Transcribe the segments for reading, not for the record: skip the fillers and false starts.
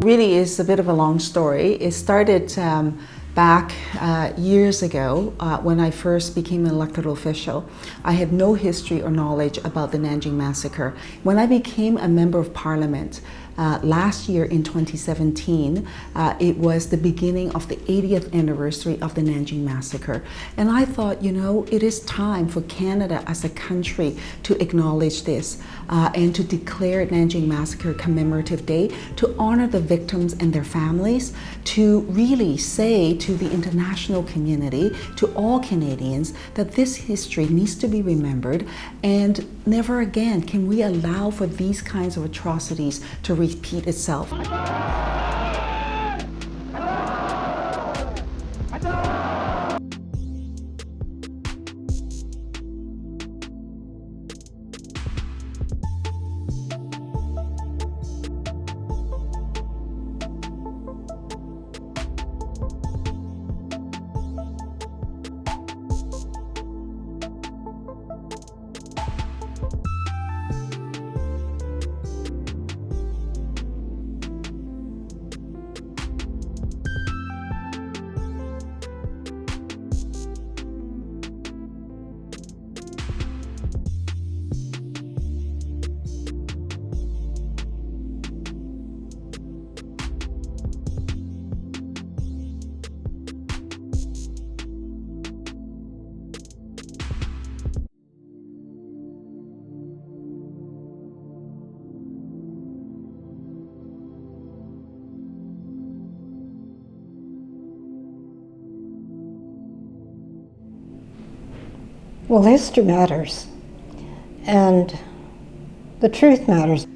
Really is a bit of a long story. It started back years ago when I first became an elected official. I had no history or knowledge about the Nanjing massacre. When I became a member of parliament last year in 2017, it was the beginning of the 80th anniversary of the Nanjing massacre. And I thought, you know, it is time for Canada as a country to acknowledge this and to declare Nanjing Massacre Commemorative Day, to honor the victims and their families, to really say to the international community, to all Canadians, that this history needs to be remembered, and never again can we allow for these kinds of atrocities to repeat itself. Well, history matters, and the truth matters.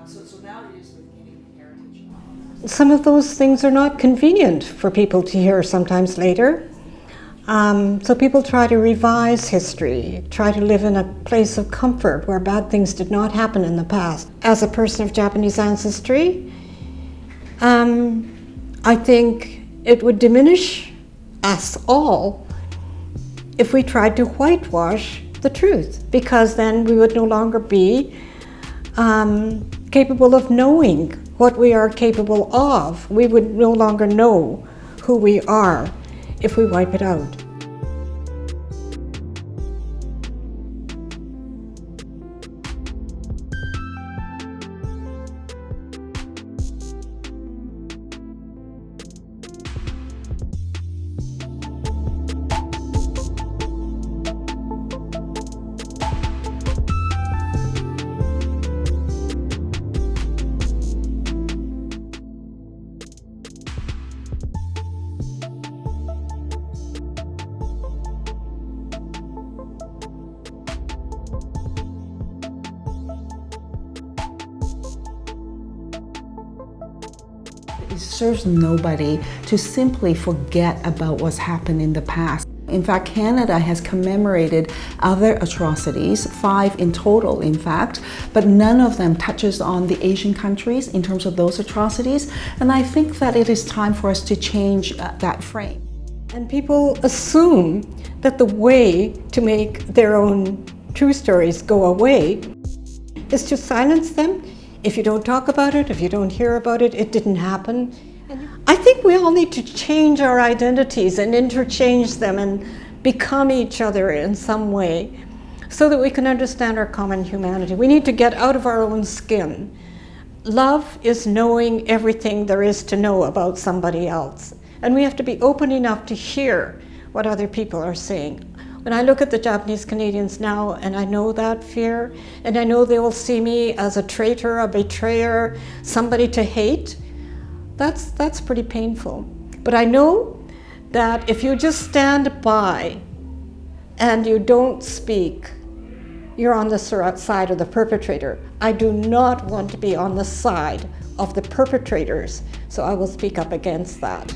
So now it is getting heritage. Some of those things are not convenient for people to hear sometimes later. So people try to revise history, try to live in a place of comfort where bad things did not happen in the past. As a person of Japanese ancestry, I think it would diminish us all if we tried to whitewash the truth, because then we would no longer be capable of knowing what we are capable of. We would no longer know who we are if we wipe it out. It serves nobody to simply forget about what's happened in the past. In fact, Canada has commemorated other atrocities, 5 in total, in fact, but none of them touches on the Asian countries in terms of those atrocities. And I think that it is time for us to change that frame. And people assume that the way to make their own true stories go away is to silence them. If you don't talk about it, if you don't hear about it, it didn't happen. I think we all need to change our identities and interchange them and become each other in some way so that we can understand our common humanity. We need to get out of our own skin. Love is knowing everything there is to know about somebody else. And we have to be open enough to hear what other people are saying. When I look at the Japanese Canadians now, and I know that fear, and I know they will see me as a traitor, a betrayer, somebody to hate, that's pretty painful. But I know that if you just stand by and you don't speak, you're on the side of the perpetrator. I do not want to be on the side of the perpetrators, so I will speak up against that.